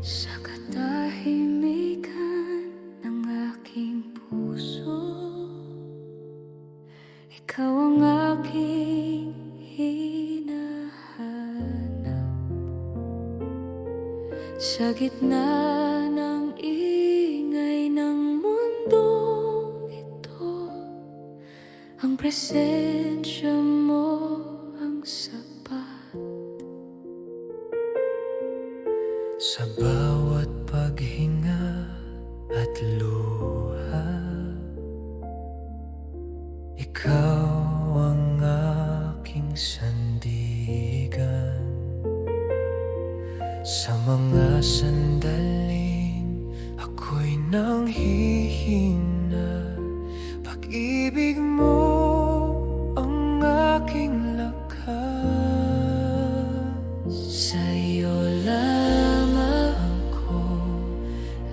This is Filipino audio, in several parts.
Sa katahimikan ng aking puso, ikaw ang aking hinahanap. Sa gitna ng ingay ng mundong ito, ang presensya mo ang sapat. Sa bawat paghinga at luha, ikaw ang aking sandigan. Sa mga sandaling ako'y nanghihina, pag-ibig mo ang aking lakas. Sa iyo lamang ko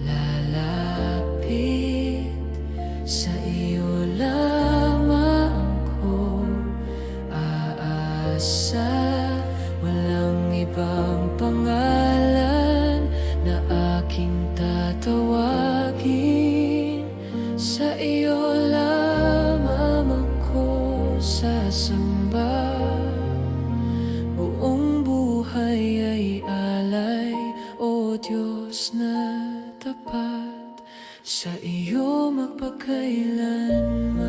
lalapit, sa iyo lamang ko aasa. Walang ibang pangalan na aking tatawagin. Sa iyo lamang ako sasamba. Buong buhay ay alay, o Diyos na tapat, sa iyo magpakailanman.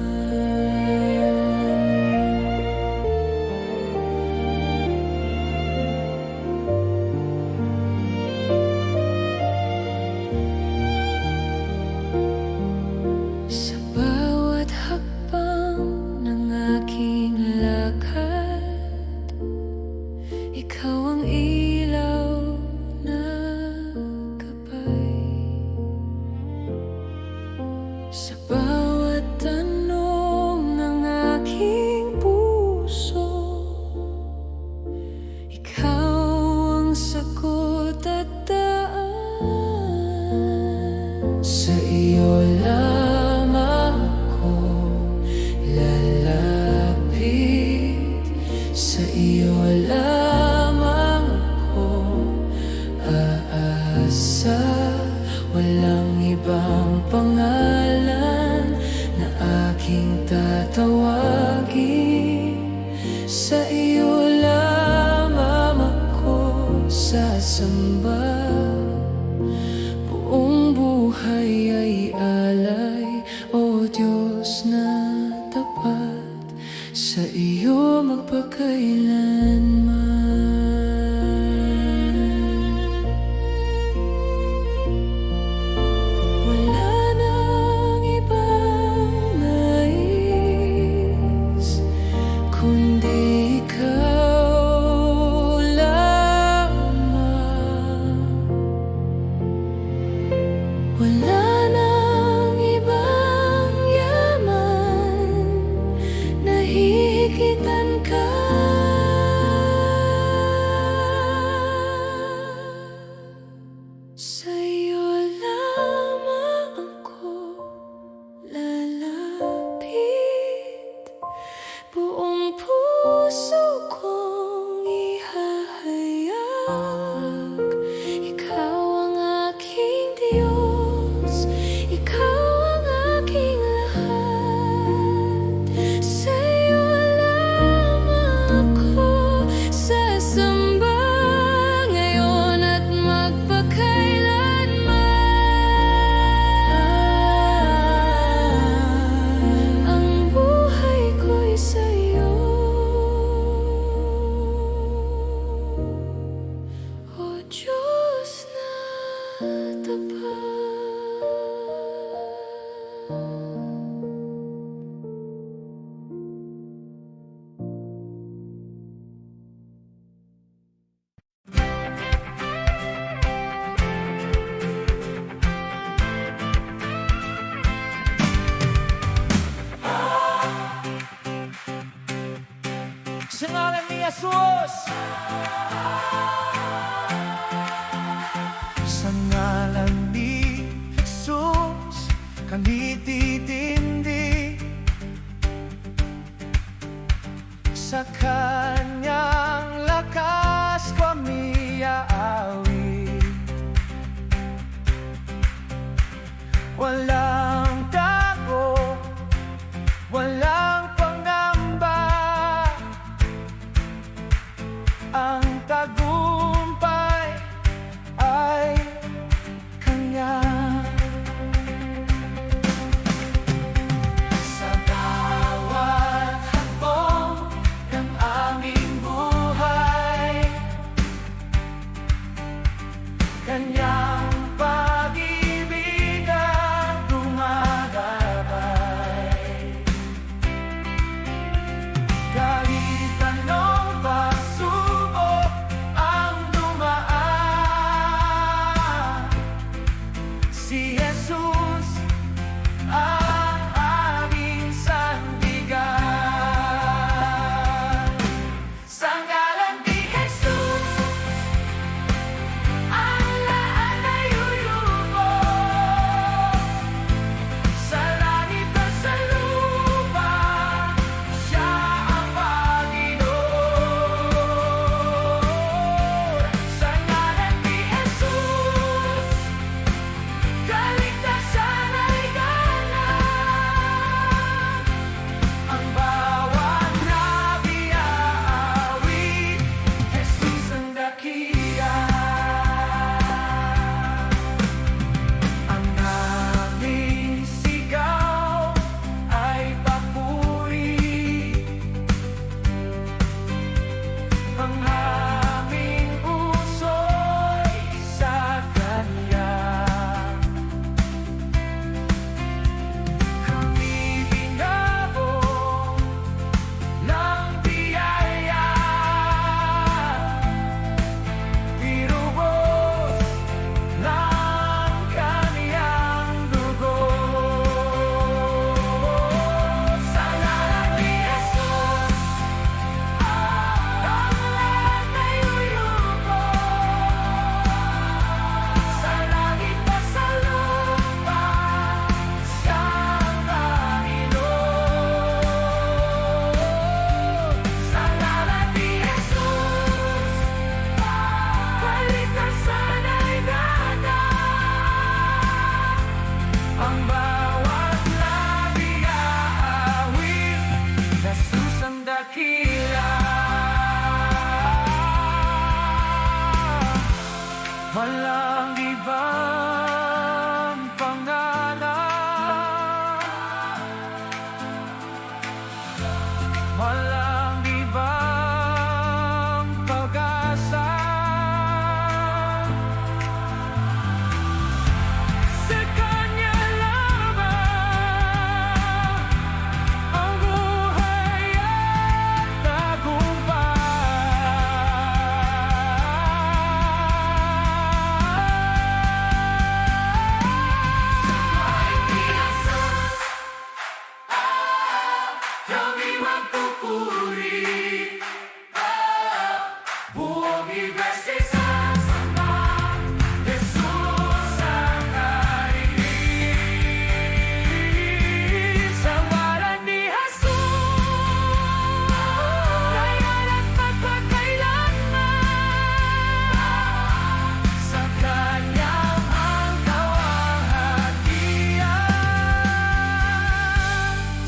Sa bawat hakbang ng aking lakad, ikaw ang ilaw na gabay. Sa bawat tanong ng aking puso, ikaw ang sagot at daan. Sa iyo lamang ako lalapit, sa iyo lamang ako aasa. Walang ibang pangalan na aking tatawagin. Sa iyo lamang ako sasamba. Buong buhay ay alay, o Diyos na tapat, sa iyo magpakailanman. Wala nang ibang nais, kundi ikaw lamang. Wala nang ibang yaman na hihigitan ka. Sa iyo lamang ako lalapit, buong puso kong ihahayag. Ikaw ang aking Diyos, ikaw ang aking lahat. Sa iyo lamang ako sasamba, ngayon at magpakailanman. Ang buhay ko'y sa iyo, o Diyos na tapat. Sa ngalan ni Jesus, sa ngalan ni Jesus, kami titindig. Sa kanyang lakas kami aawit. Kanyang pag-ibig ang dumagabay. Kahit anong pagsubok ang dumaan, si Jesus ang aming sandigan. Sa ngalan ni Jesus, ang lahat ay uyuko. Sa langit at sa lupa, siya ang Panginoon. Sa ngalan ni Jesus, kaligtasan ay ganap. Ang bawat nabiyaawit, Jesus ang dakila. Ang aming sigaw ay papuri. Ang aming puso'y sa Kanya. Kami binabong ng biyaya, pinubos ng Kanyang dugo. Sa ngalan ni Jesus, ang lahat ay uyuko. Sa langit at sa lupa, siya ang Panginoon. Sa ngalan ni Jesus, kaligtasan ay ganap. Ang bawat nabiyaawit, Jesus ang dakila. Walang ibang pangalan, walang ibang pag-asa. Sa Kanya lamang ang buhay at tagumpay. Kami magpupuri, buong ibig sa sama, Jesus ang hari. Sa ngalan ni Jesus, ngayon at magpakailanman, sa Kanyang ang kawahatian,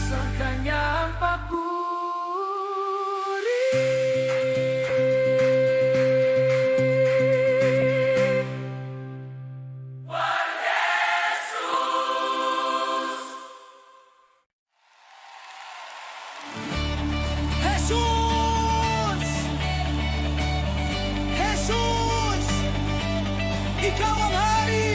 sa Kanyang papuri. Juan Jesus! Jesus! Jesus! Ikaw ang hari!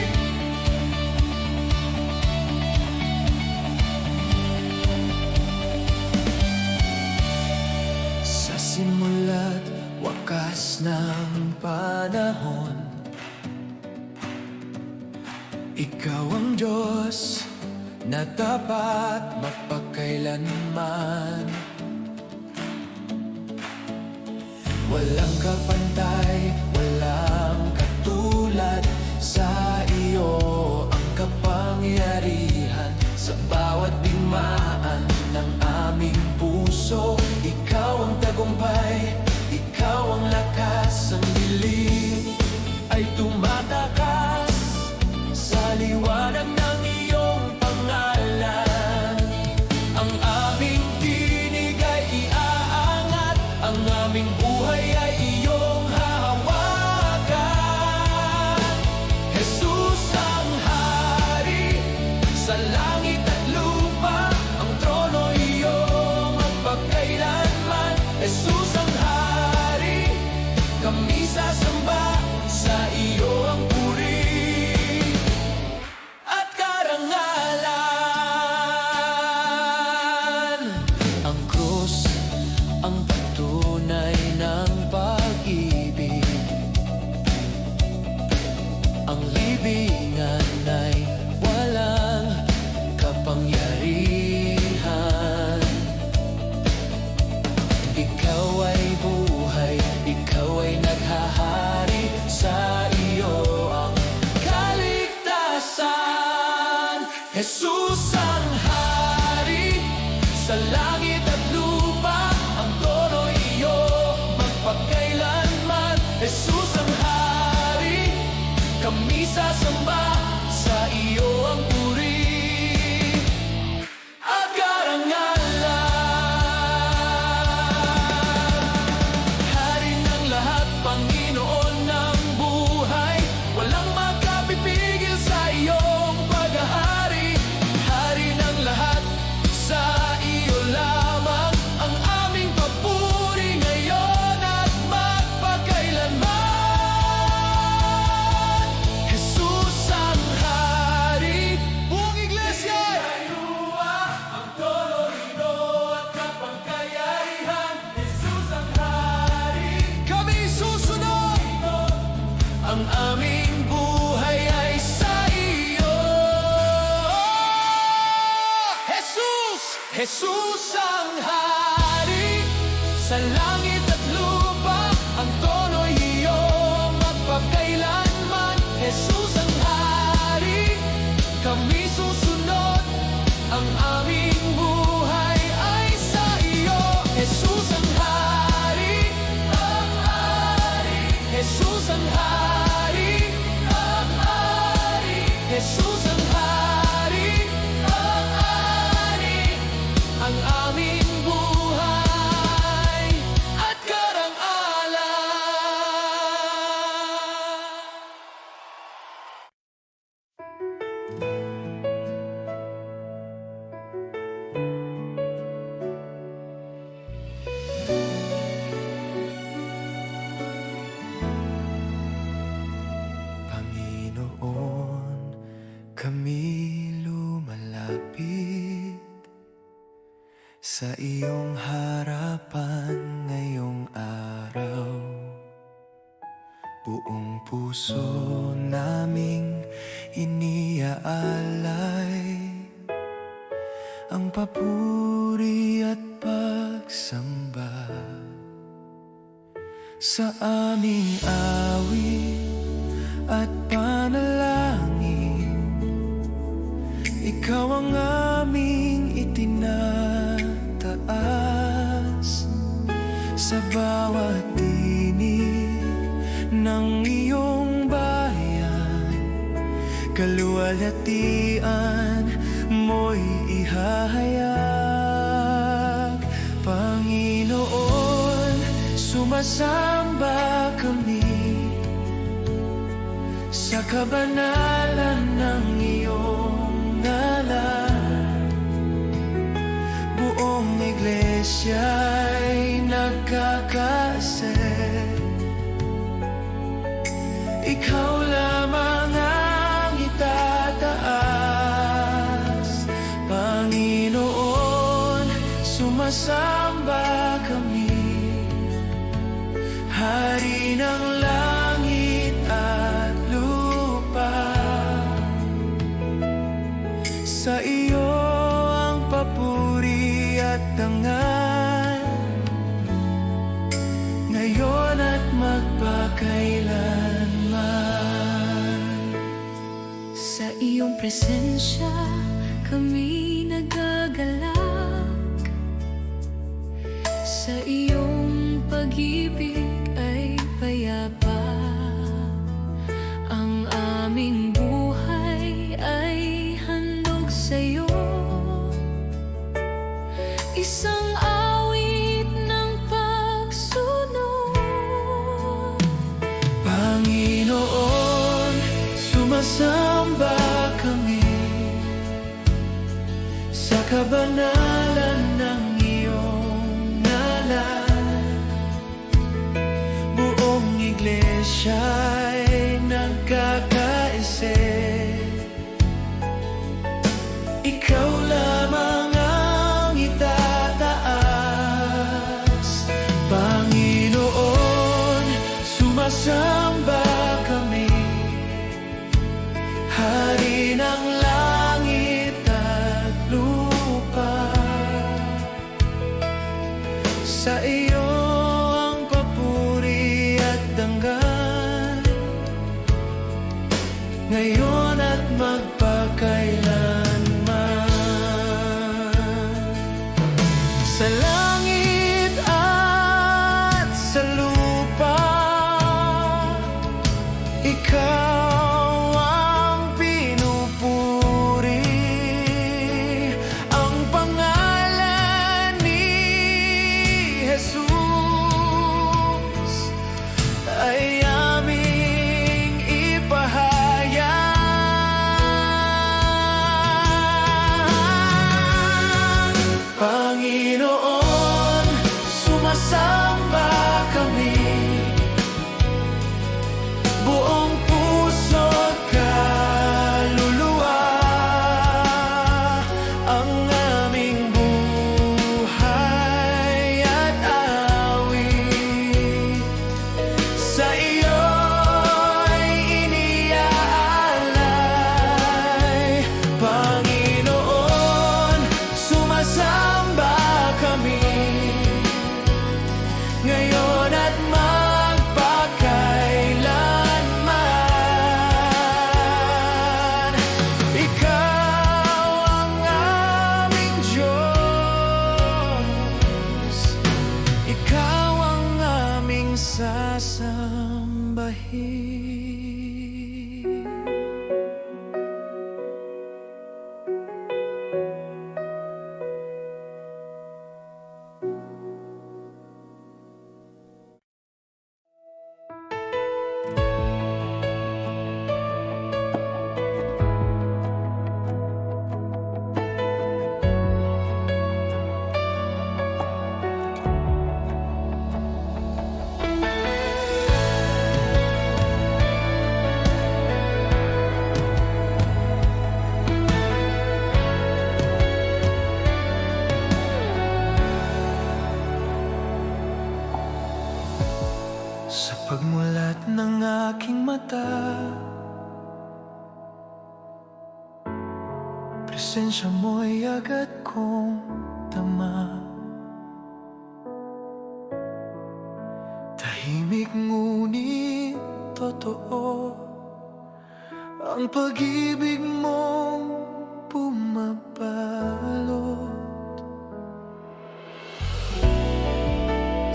Sa simula't wakas ng panahon, ikaw ang Diyos na tapat mapagkailanman. Walang kapantay, walang katulad sa iyo ang kapangyarihan. Sa bawat digmaan ng aming puso, ikaw ang tagumpay, ikaw ang lakas. Ang dilim ay tumatakas sa liwanag ng iyong pangalan. Ang aming tinig ay iaangat, ang aming buhay ay iyong hahawakan. Jesus ang hari, sa langit at lupa, ang trono iyong magpagkailanman. Jesus ang hari, kami sasamba, sa iyo ang puri. libingan ay walang kapangyarihan. Ikaw ay buhay, ikaw ay naghahari, sa iyo ang kaligtasan. Jesus ang hari, sa langit at lupa, ang trono iyo magpakailanman. Jesus ang hari, kami sasamba, sa iyo ang puri at karangalan. Hari ng lahat, Panginoon ng buhay, walang makapipigil sa iyong paghahari. Hari ng lahat, sa iyo lamang ang aming papuri ngayon at magpakailanman. Jesus ang hari. Buong iglesia, ang tolorino at kapangyarihan. Jesus ang hari, kami susunod. Ang aming buhay ay sa iyo. Jesus! Jesus ang hari, sa langit at lupa, ang trono iyo magpakailanman. Jesus ang hari, kami susunod. Ang aming buhay ay sa iyo. Jesus ang hari, ang hari. Jesus ang hari, ang hari. Jesus ang hari, ang hari. Ang aming buhay at karangalan. Panginoon, kami lumalapit sa iyong harapan ngayong araw. Buong puso naming iniaalay ang papuri at pagsamba sa aming awit at panalangin. Ikaw ang aming itinataas sa bawat tinig ng iyong bayan. Kaluwalhatian mo'y ihahayag. Panginoon, sumasamba kami sa kabanalan ng iyong ngalan. Buong iglesya'y nagkakaset. Ikaw lamang ang itataas. Panginoon, sumasamba kami, Hari ng langit at lupa. Sa iyo ang papuri at dangal, ngayon at magpakailanman. Sa iyong presensya kami nagagalak. Sa iyong pag-ibig ay payapa. Ang aming buhay ay handog sa iyo. Isang awit ng pagsunod. Panginoon, sumasamba kami sa kabanalan ng iyong ngalan. Buong iglesya'y nagkakaisip. Ikaw lamang ang itataas. Panginoon, sumasamba kami ngayon at magpakailanman. Sa langit at sa lupa, ikaw ang pinupuri. Ang pangalan ni Jesus ay aming ipahayag. Panginoon, sumasamba kami, buong puso't kaluluwa. Ang aming buhay at awit sa iyo'y iniaalay. Panginoon, sumasamba kami, ngayon at magpakailanman. Ikaw ang aming Diyos, ikaw ang aming sasambahin. Sa pagmulat ng aking mata, presensya mo'y agad kong tama. Tahimik ngunit totoo ang pag-ibig mong pumapalot.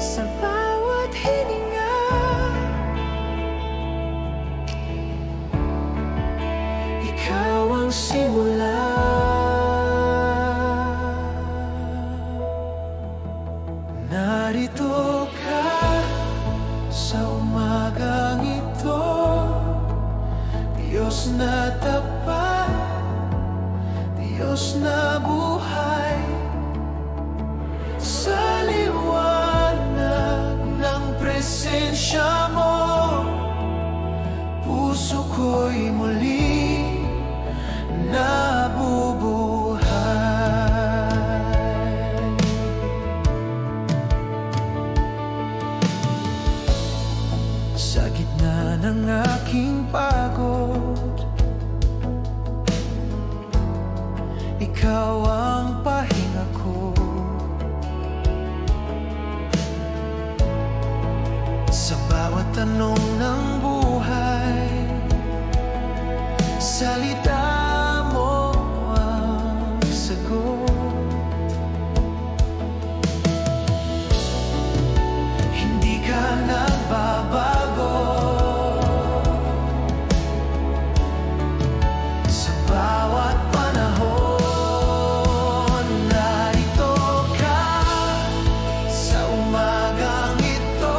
Sa bawat hininga, ikaw ang simula. Narito ka sa umagang ito, Diyos na tapat, Diyos na buhay. Sa liwanag ng presensya mo, puso ko'y muli nabubuhay. Sa gitna ng aking pagod, ikaw ang pahinga ko. Sa bawat tanong ng buhay, salita mo ang sagot. Hindi ka nagbabago. Sa bawat panahon, narito ka sa umagang ito.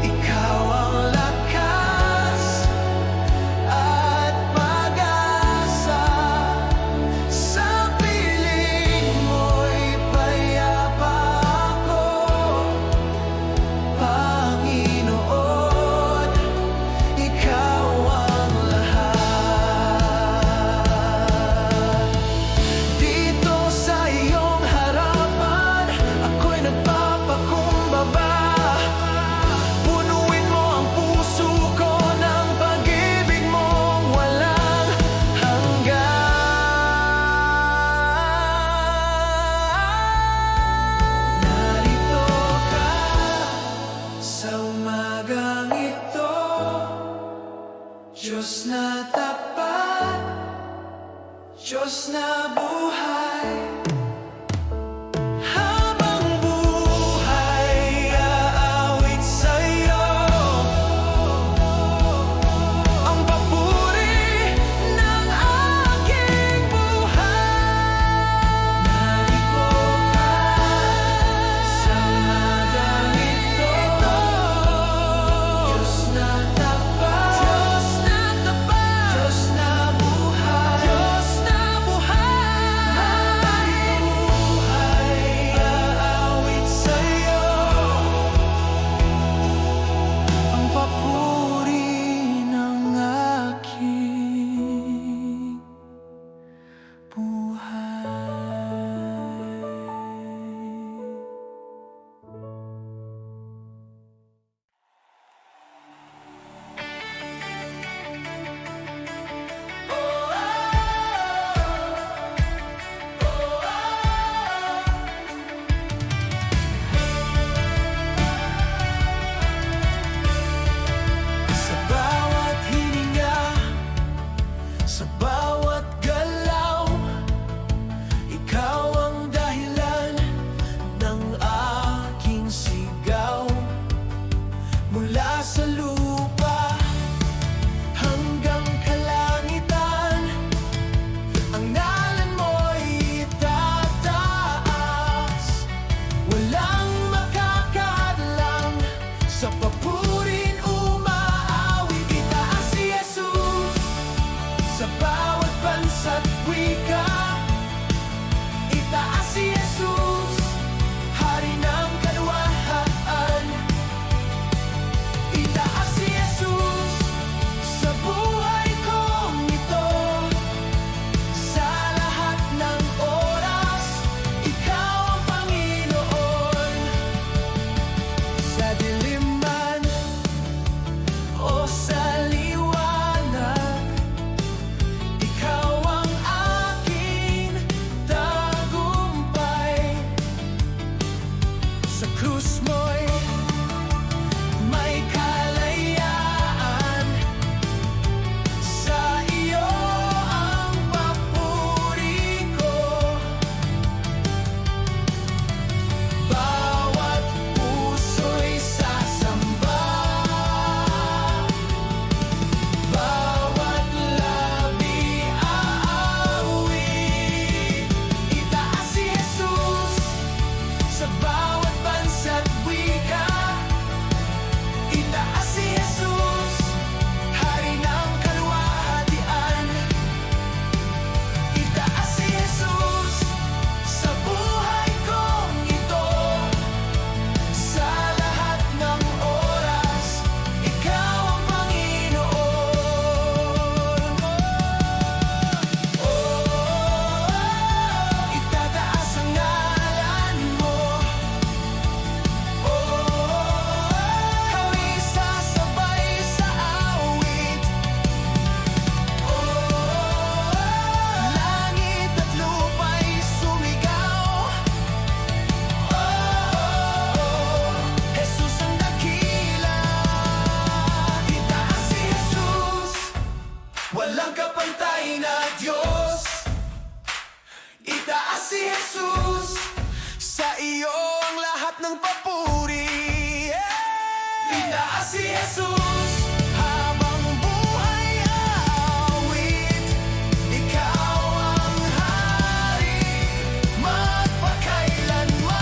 Ikaw ang lakas at Diyos na tapat, Diyos na buhay. Habang buhay, aawit sa'yo ang papuri ng aking buhay. Narito ka sa magang ito, Diyos na tapat, Diyos na tapat, Diyos na buhay, Diyos na buhay. Habang buhay, aawit sa'yo ang papuri ng aking buhay. Sa bawat hininga, sa bawat galaw, ikaw ang dahilan ng aking sigaw. Mula sa lupa hanggang kalangitan, ang ngalan mo'y itataas. Walang makakadlang sa papurin umaawit. Itaas si Jesus sa bawat bansa't wika. Itaas si Jesus, Hari ng kaluwahan. Itaas si Jesus sa buhay kong ito. Sa lahat ng oras, ikaw ang Panginoon. Sa dilim man o sa liwanag, ikaw ang aking tagumpay. Sa krus mo'y may kalayaan. Sa iyo ang papuri ko. Bawat puso'y sasamba, bawat labi aawit. Itaas si Jesus sa bawat bansa't wika. Itaas si Jesus, Hari ng kaluwalhatian. Itaas si Jesus sa buhay kong ito. Sa lahat ng oras, ikaw ang Panginoon. Itataas ang ngalan mo. Kami sasabay sa awit. Langit at lupa'y sumigaw. Jesus ang dakila. Itaas si Jesus, walang kapantay na Diyos. Itaas si Jesus, sa iyo ang lahat ng papuri. Itaas si Jesus, habang buhay aawit. Ikaw ang Hari magpakailanman.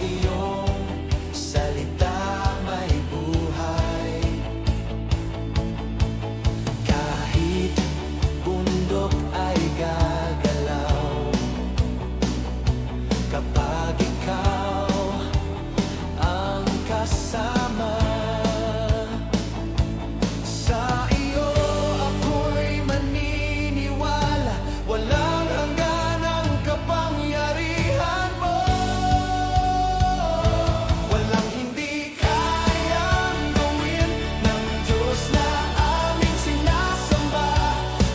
iyong salita may buhay. Kahit bundok ay gagalaw kapag ikaw ang kasama. Sa iyo ako'y maniniwala, walang hanggan ang kapangyarihan mo. Walang hindi kayang gawin ng Diyos na aming sinasamba.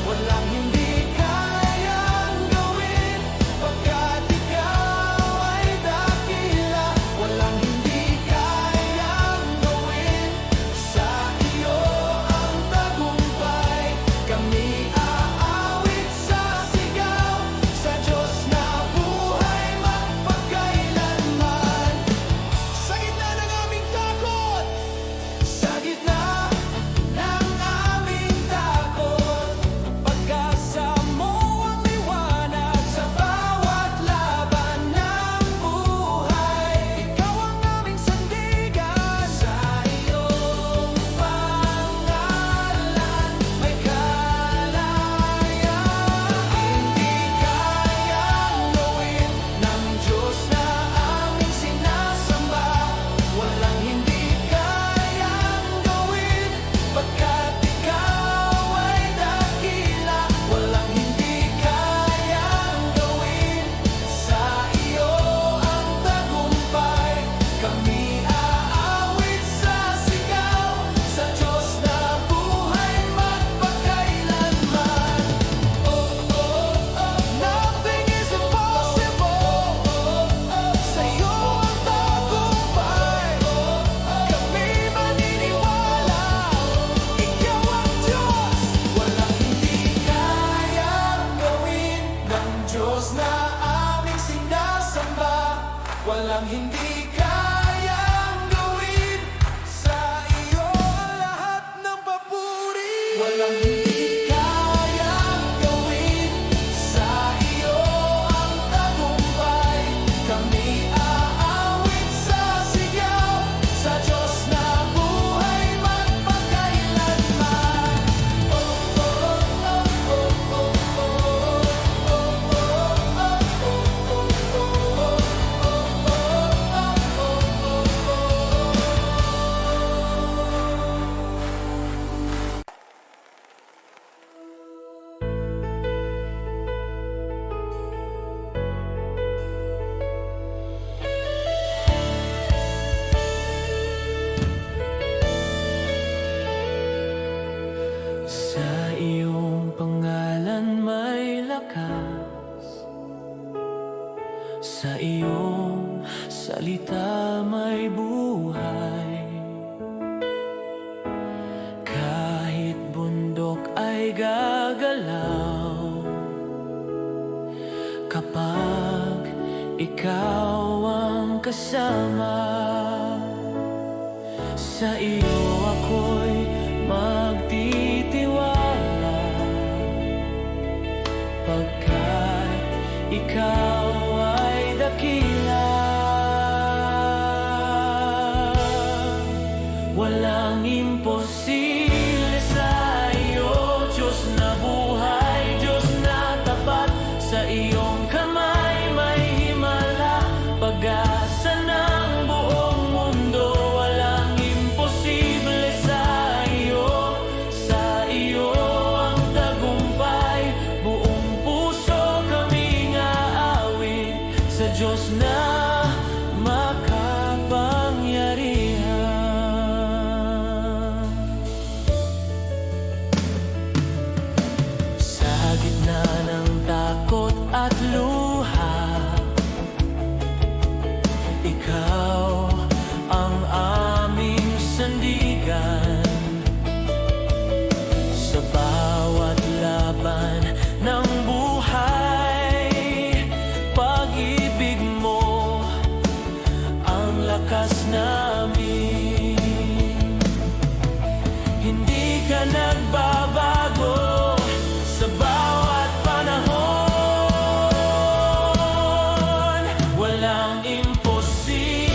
Walang hindi kayang gawin pagkat ikaw ay dakila. Walang hindi kayang gawin, sa iyo ang tagumpay. Kami aawit sa sigaw, sa Diyos na buhay magpakailanman. Sa gitna ng aming takot, sa gitna ng aming takot, pag-asa mo ang liwanag sa bawat laban ng buhay. Ikaw ang aming sandigan, sa iyong pangalan may kalayaan. Hindi kayang gawin ng Diyos na aming sinasamba. Walang hindi kayang gawin pagkat ikaw ay dakila. Walang hindi kayang gawin, sa iyo ang tagumpay. Kami aawit sa sigaw, sa Diyos na buhay magpakailanman. Nothing is impossible. Sa iyo ang tagumpay. Kami maniniwala, ikaw ang Diyos. Walang hindi kayang gawin ng Diyos na aming sinasamba. Walang hindi kayang gawin, sa iyo lahat ng papuri. Walang hindi kayang gawin, sa iyo ang tagumpay. Kami aawit sa sigaw, sa Diyos na buhay magpakailanman. Sa iyong pangalan may lakas, sa iyong salita may buhay. Kahit bundok ay gagalaw kapag ikaw ang kasama. Sa iyo ako'y magtitiwala, pagkat ikaw ay dakila. Walang imposible sa iyo, Diyos na buhay, Diyos na tapat. Sa iyong kamay may himala, pag-asa ng buong mundo. Walang imposible sa iyo, sa iyo ang tagumpay. Buong puso kaming aawit sa Diyos na makapangyarihan. Sa gitna ng takot at luha, ikaw ang aming sandigan. Sa bawat laban ng buhay, pag-ibig mo ang lakas namin. Hindi ka nagbabago sa bawat panahon. Walang imposible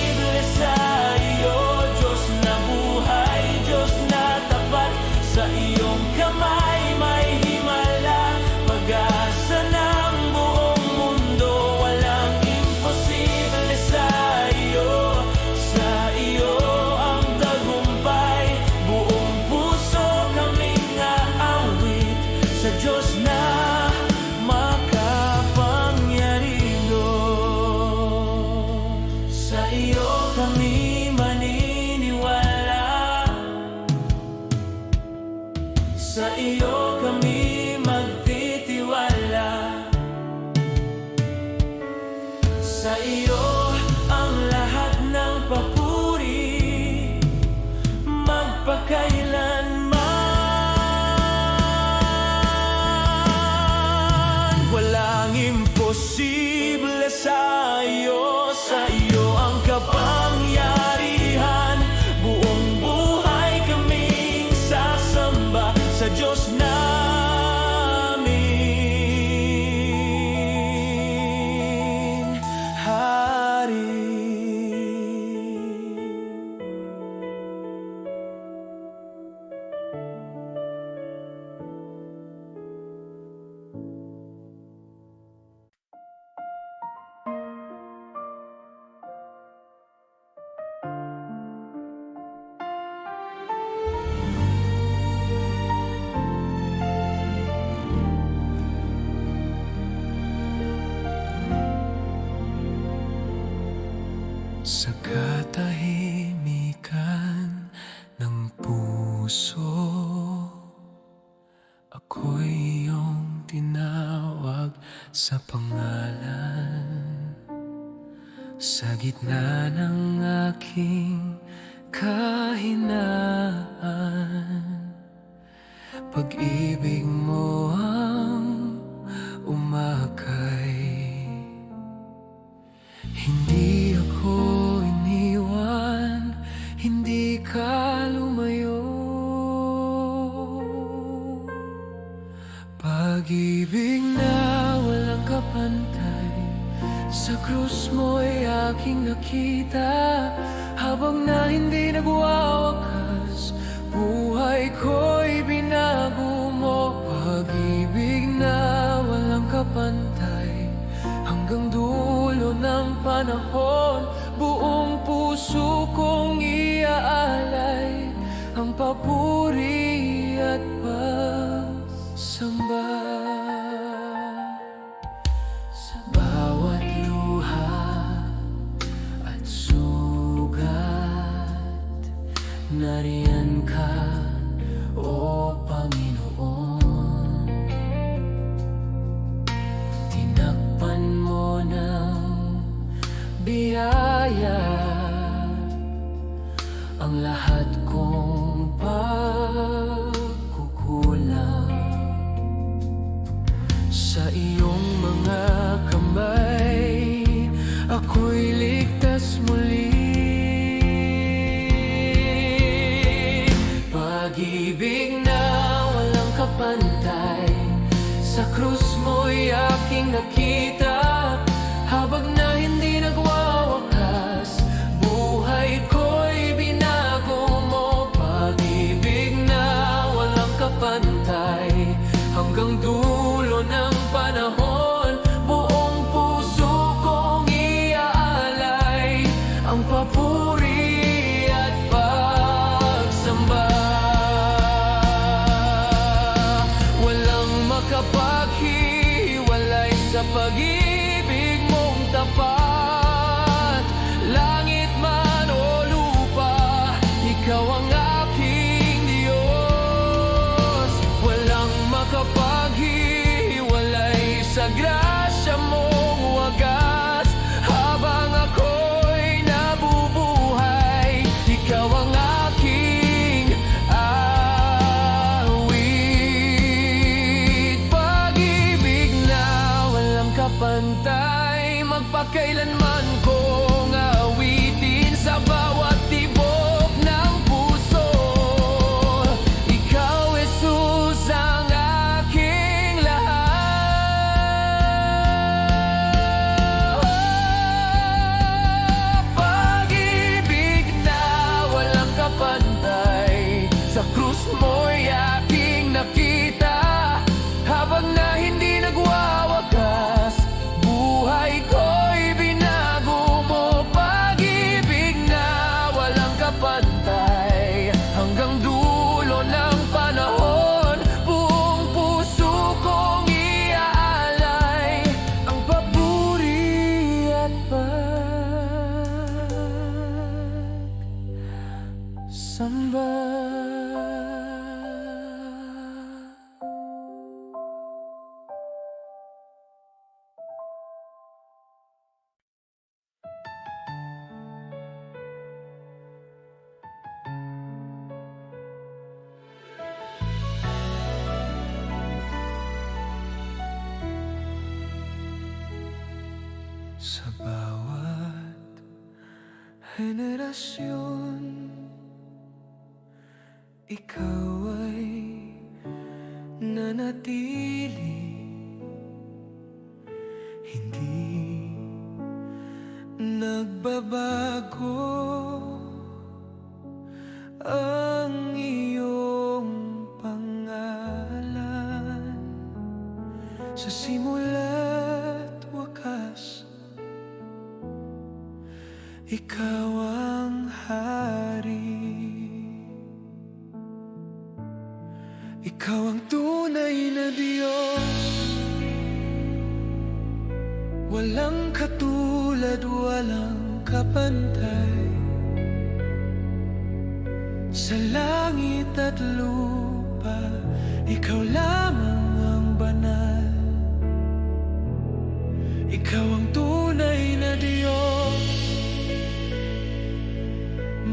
kami maniniwala, sa iyo kami magtitiwala, sa iyo ang lahat ng papuri, magpakailanman. Walang imposible sa iyo ang kapangyarihan. Buong buhay kaming sasamba sa Diyos naming Hari. Sa katahimikan ng puso, ako'y iyong tinawag sa pangalan. Sa gitna ng aking kahinaan, pag-ibig mo ang umakay. Hindi ako iniwan, hindi ka lumayo. Pag-ibig na walang kapantay, sa krus mo'y aking nakita. Habang na hindi nagwawakas, buhay ko'y binago mo. Pag-ibig na walang kapantay, hanggang dulo ng panahon, buong puso kong iaalay ang papuri at pagsamba. Sa bawat luha at sugat, nariyan ka, O Panginoon. Tinakpan mo ng biyaya ang lahat kong pagkukulang. Sa iyong mga kamay, ako'y ligtas muli. Pag-ibig na walang kapantay, sa krus mo'y aking nakita. Habang na hindi nagwawakas, buhay ko'y binago mo. Pag-ibig na walang kapantay, hanggang dulo ng panahon, buong puso kong iaalay ang papuri at pagsamba. Walang makapaghiwalay sa pag-ibig mong tapat. Langit man o lupa, ikaw ang aking Diyos. Walang makapaghiwalay sa grasya mong wagas. Habang ako'y nabubuhay, ikaw ang aking awit. Pag-ibig na walang kapantay, magpakailanman kong awitin sa bawat tibok ng puso. Ikaw, Jesus, ang aking lahat. samba. Sa bawat henerasyon, ikaw ay nanatili, hindi nagbabago ang iyong pangalan. Sa simula't wakas, ikaw ang hari. Ikaw ang tunay na Diyos, walang katulad, walang kapantay. Sa langit at lupa, ikaw lamang ang banal. Ikaw ang tunay na Diyos,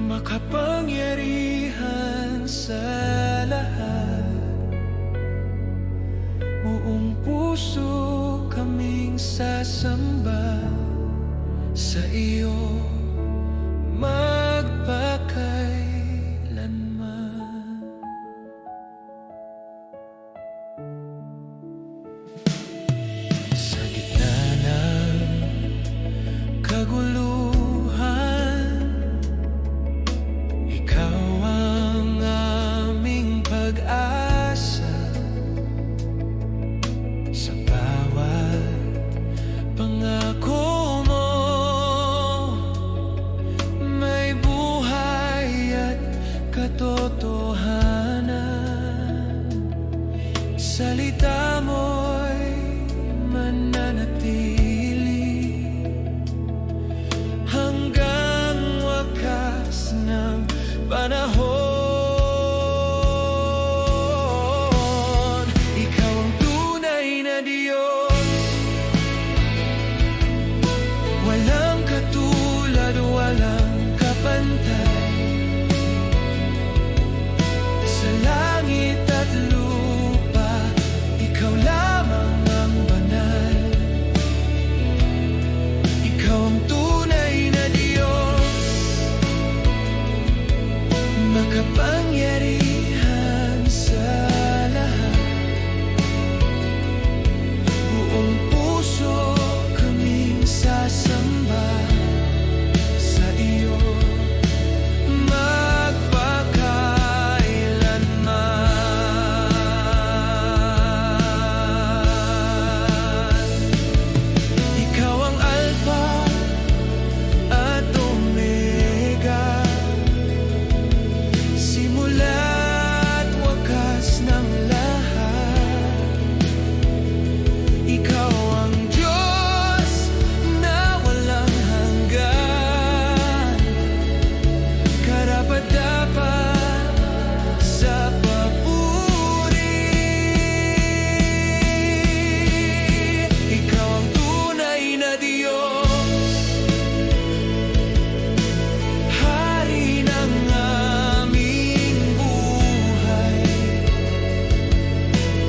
makapangyarihan sa lahat. Buong puso kaming sasamba sa iyo magpakailanman. Sa gitna ng kaguluhan, ikaw ang aming pag-asa. Sa bawat pangako mo, may buhay at katotohanan. Salita mo'y mananatili hanggang wakas ng panahon. Ikaw ang tunay na Diyos, walang katulad, walang kapantay. Sa langit at lupa, ikaw lamang ang banal. Ikaw ang tunay na Diyos, makapangyarihan sa lahat. Buong puso kaming sasamba sa iyo magpakailanman. Ikaw ang Alpha at Omega, simula't wakas ng lahat. Ikaw ang Diyos na walang hanggan, karapat-dapat sa papuri. Ikaw ang tunay na Diyos, hari ng aming buhay.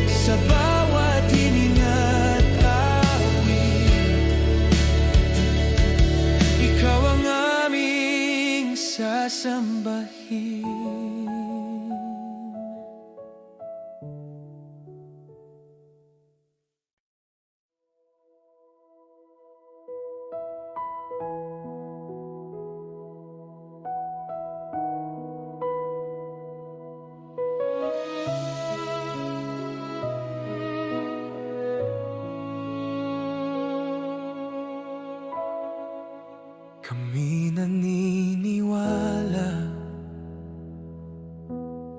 Sa bawat hininga't awit, ikaw ang aming sasambahin. Kami naniniwala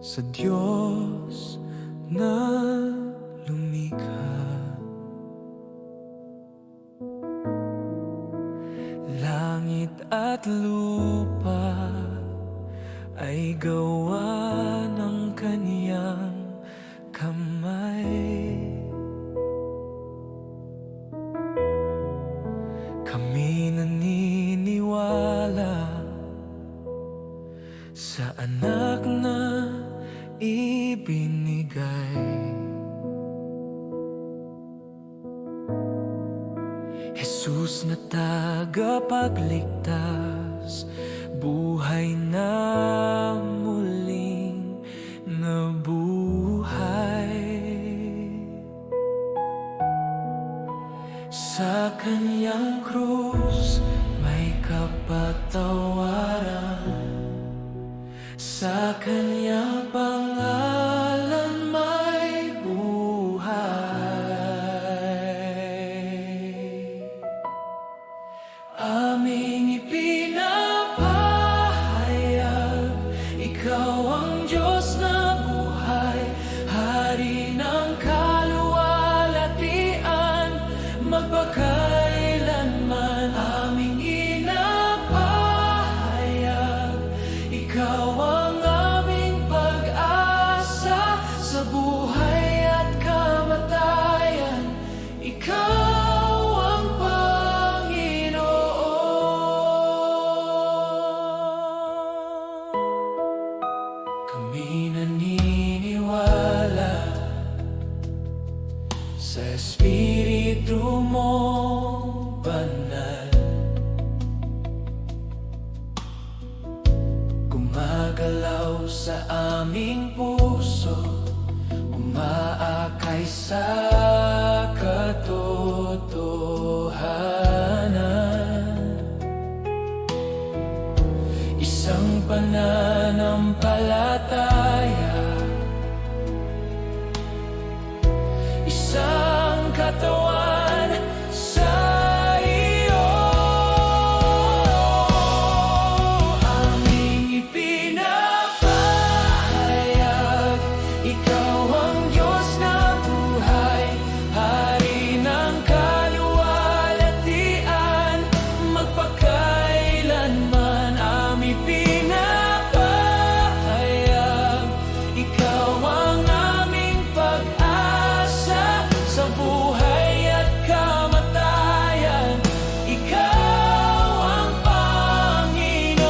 sa Diyos na lumikha. Langit at lupa ay gawa ng kaniyang kamay. Kami naniniwala sa anak na ibinigay. Jesus na tagapagligtas, buhay na muling nabuhay. Sa kanyang krus may kapatawaran, sa kanyang pangalan may buhay. Aming ipinapahayag, ikaw ang Diyos na buhay, Hari ng kaluwalhatian, magpakailanman. Aming inapahayag, ikaw ang aming pag-asa sa buhay at kamatayan. Ikaw ang Panginoon. Kami naniniwala sa Espiritu mong banal, gumagalaw sa aming puso, umaakay sa katotohanan. Isang pananampalataya, isang katawan sa iyo. Aming ipinapahayag, ikaw ang Diyos na buhay, Hari ng kaluwalhatian, magpakailanman. Aming ipinapahayag, ikaw ang aming pag-asa sa buhay at kamatayan. Ikaw ang Panginoon.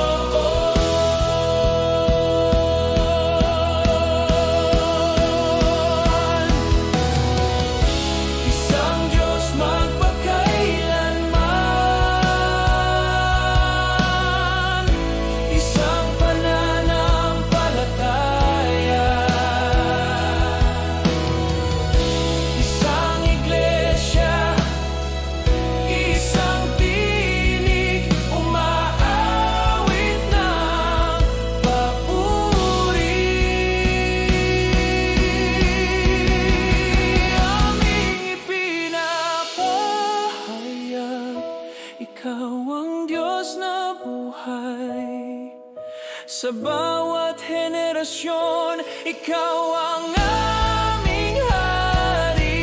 Isang Diyos magpakailanman, isang pananampalataya, isang iglesia, isang tinig, umaawit ng papuri. Aming ipinapahayag, ikaw ang Diyos na buhay, sa bawat henerasyon, ikaw ang aming Hari.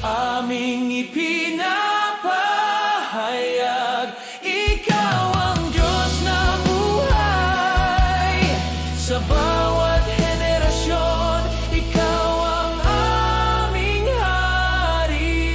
Aming ipinapahayag, ikaw ang Diyos na buhay, sa bawat henerasyon, ikaw ang aming Hari.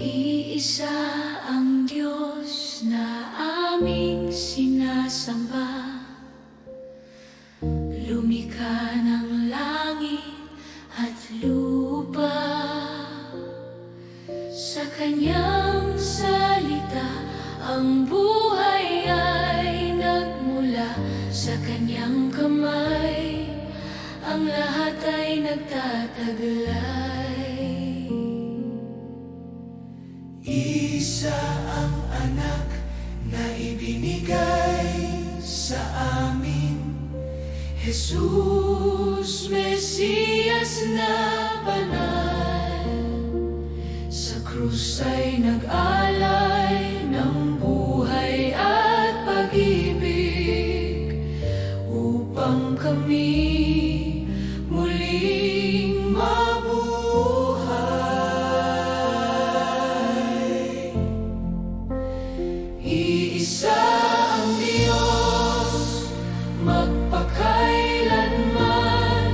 Iisa ang Diyos na aming sinasamba, lumikha ng langit at lupa. Sa kanyang salita ang buhay ay nagmula, sa kanyang kamay ang lahat ay nagtataglay. binigay sa amin. Jesus, Mesiyas na banal, sa krus ay nag-alay ng buhay at pag-ibig, upang kami muling mabuhay. Iisa ang Diyos, magpakailanman,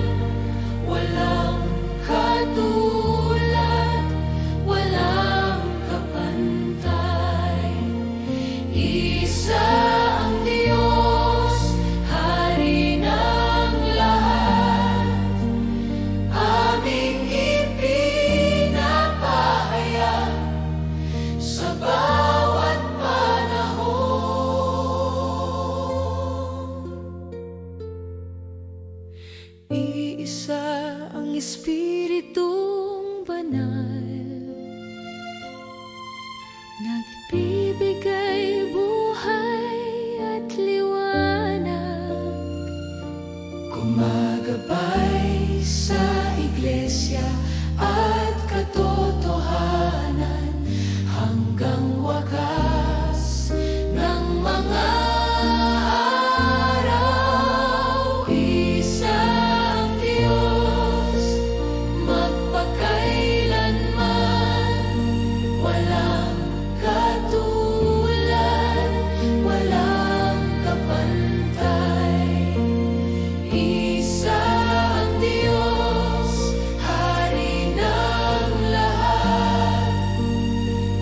walang katulad, walang kapantay. Iisa ang Diyos, Hari ng lahat, aming ipinapahayag sa bawat panahon. Iisa ang Espiritong Banal, nagbibigay buhay at liwanag, gumagabay sa iglesia at katotohanan hanggang wakas ng mga araw. Isa ang Diyos, magpakailanman, walang katulad, walang kapantay. Isa ang Diyos, Hari ng lahat,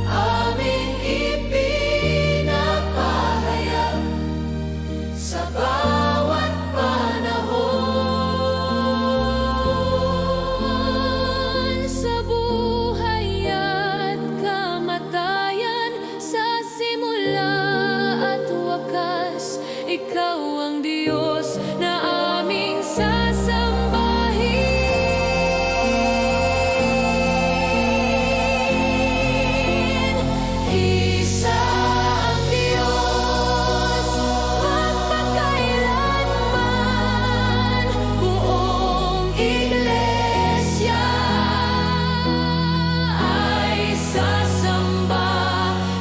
aming ipinapahayag sa bawat panahon. Sa buhay at kamatayan, sa simula at wakas, ikaw ang Diyos na aming sasambahin. Isa ang Diyos, magpakailanman, buong iglesia ay sasamba.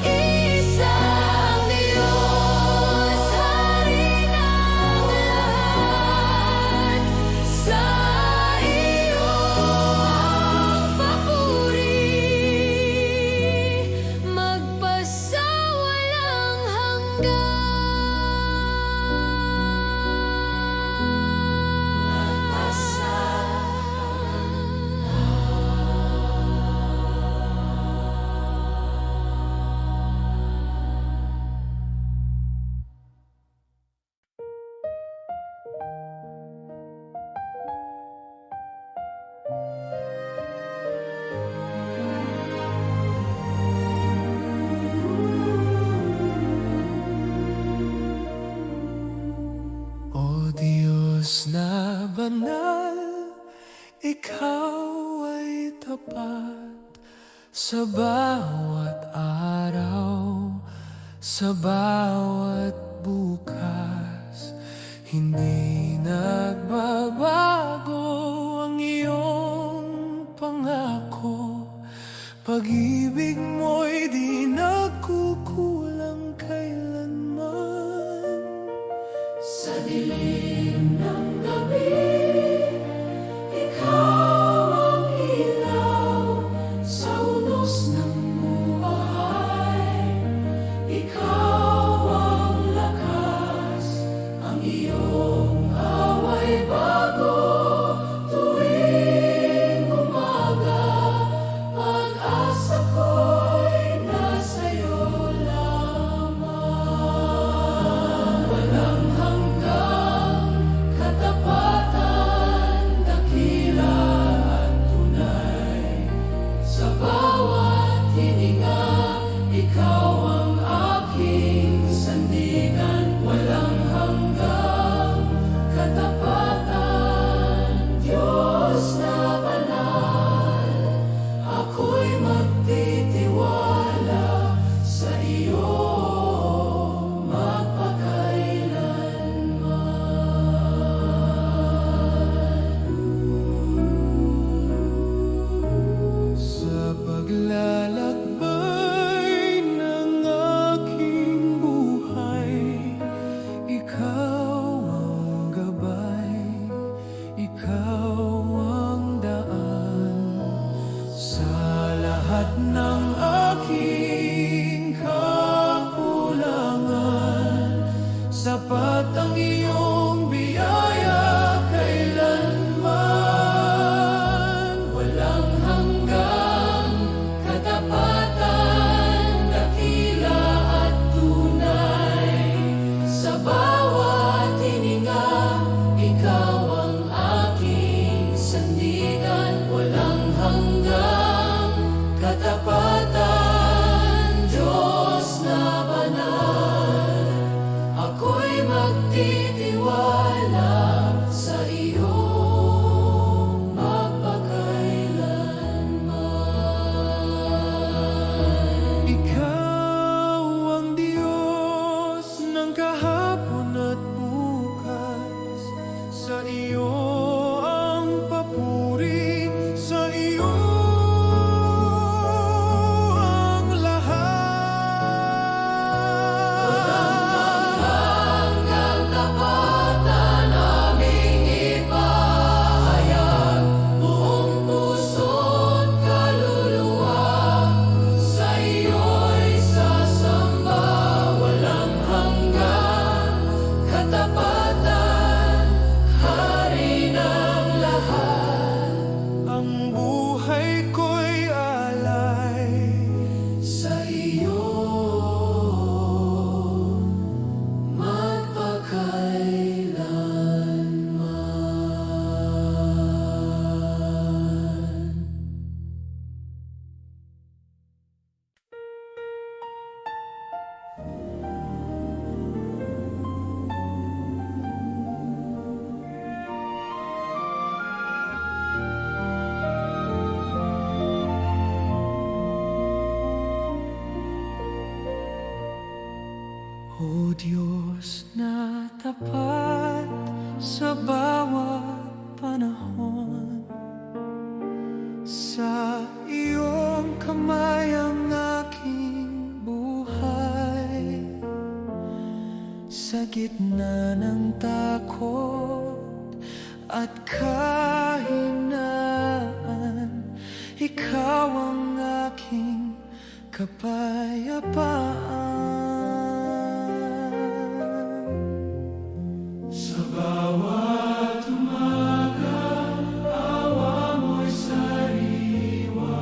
Isa ang Diyos, Hari ng lahat, sa iyo ang papuri, magpasawalang O Diyos na banal, Ikaw ay tapat sa bawat araw, sa bawat bukas. Hindi nagbabago ang iyong pangako, pag-ibig mo'y di nagkukulang kailanman. sa dilim ng gabi, ikaw ang ilaw, sa unos ng buhay, ikaw ang lakas, ang iyong tapat sa bawat panahon. Sa iyong kamay ang aking buhay. Sa gitna ng takot at kahinaan, ikaw ang aking kapayapaan. Sa bawat umaga, awa mo'y sariwa.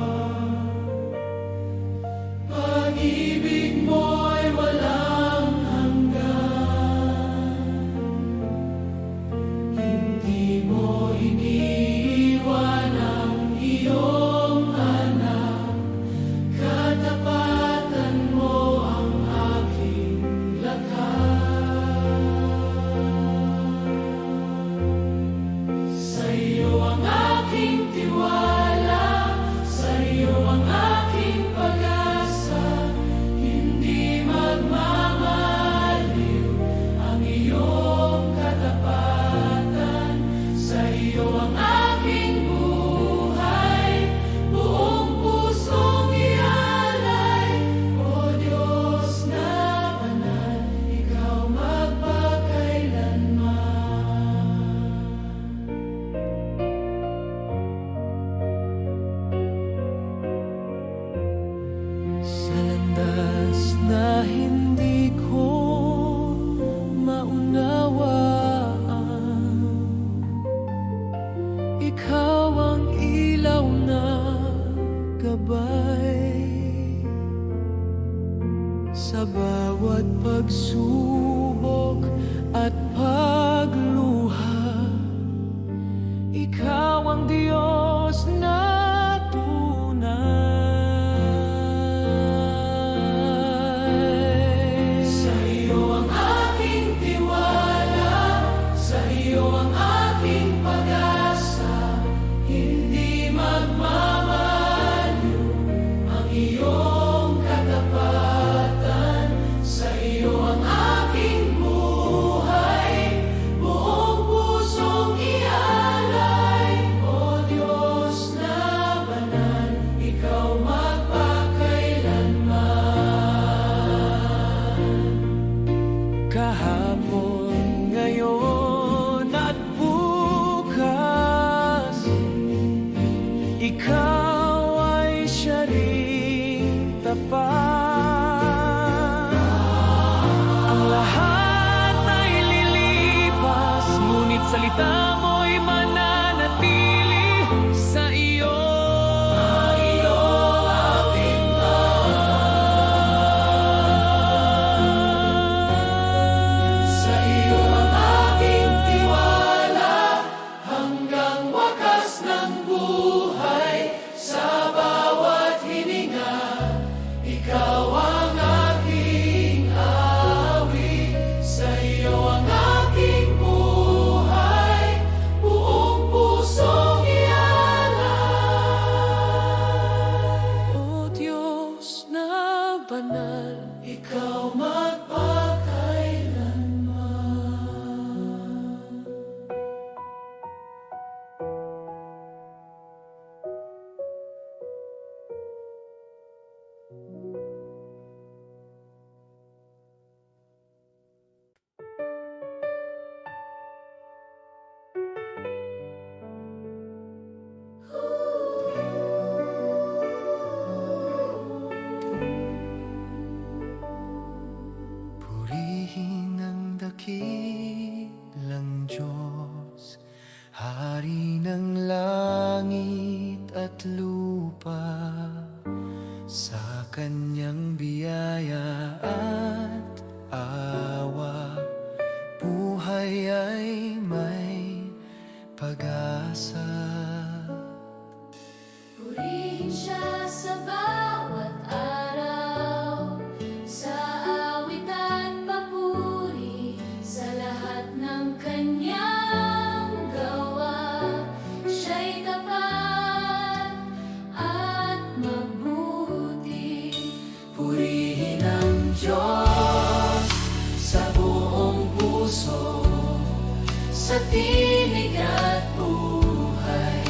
Pag-ibig mo'y walang hanggan. Hindi mo iniiwan ang iyong anak. Katapatan mo ang aking lakas. Sa iyo ang aking tiwala, sa iyo ang aking pag-asa. Hindi magmamaliw ang iyong katapatan. Sa iyo ang aking buhay, buong pusong ialay. O Diyos na banal, ikaw magpakailanman. Sa landas na hindi ko maunawaan, ikaw ang ilaw na gabay. Sa bawat pagsubok at pagluha, ikaw ang Diyos na tunay. Sa iyo ang aking tiwala, sa iyo ang aking pag-asa. Hindi magmamaliw ang iyong katapatan. Sa iyo ang aking buhay, buong pusong ialay. O Diyos na banal, ikaw magpakailanman. Kahapon, ngayon at bukas, ikaw ay siya ring tapat. Ang lahat ay lilipas, ngunit salita mo'y mananatili. Sa iyo ating sa iyo ang aking tiwala, hanggang wakas ng buhay. Sa bawat hininga, ikaw ang aking awit. Sa iyo ang aking buhay, buong pusong ialay. O Diyos na banal, ikaw magpakailanman. Purihin ang dakilang Diyos, Hari ng langit at lupa. Sa kanyang biyaya at awa, buhay ay may pag-asa. Purihin siya sa bawat araw, sa awit at papuri, sa lahat ng kanyang gawa. Siya'y tapat at mabuti. Purihin ang Diyos, sa tinig at buhay,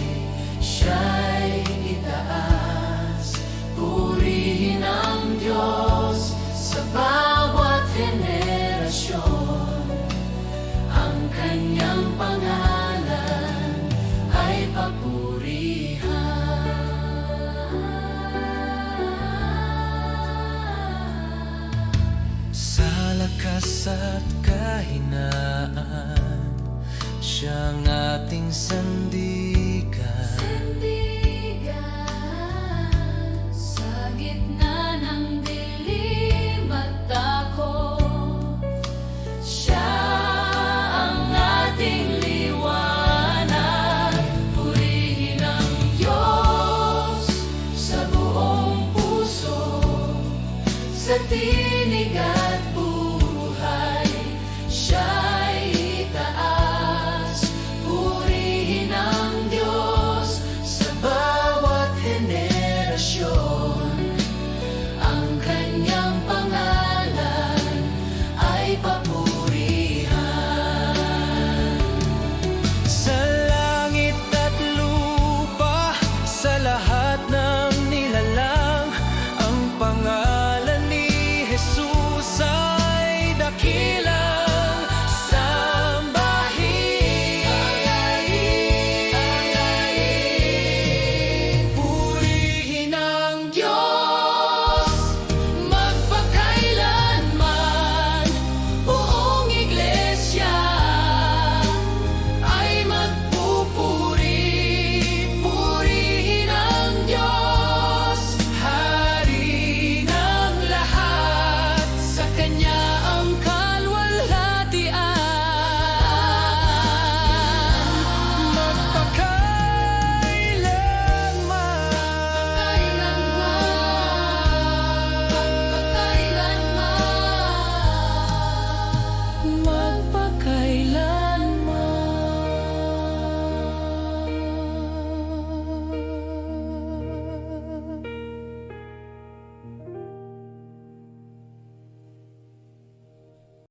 siya'y itaas. Purihin ang Diyos sa bawat henerasyon. Ang kanyang pangalan ay papurihan. Sa lakas at kahinaan, siyang ating sandigan. Sandigan sa gitna ng dilim at takot, siya ang ating liwanag. Purihin ang Diyos sa buong puso, sa tinig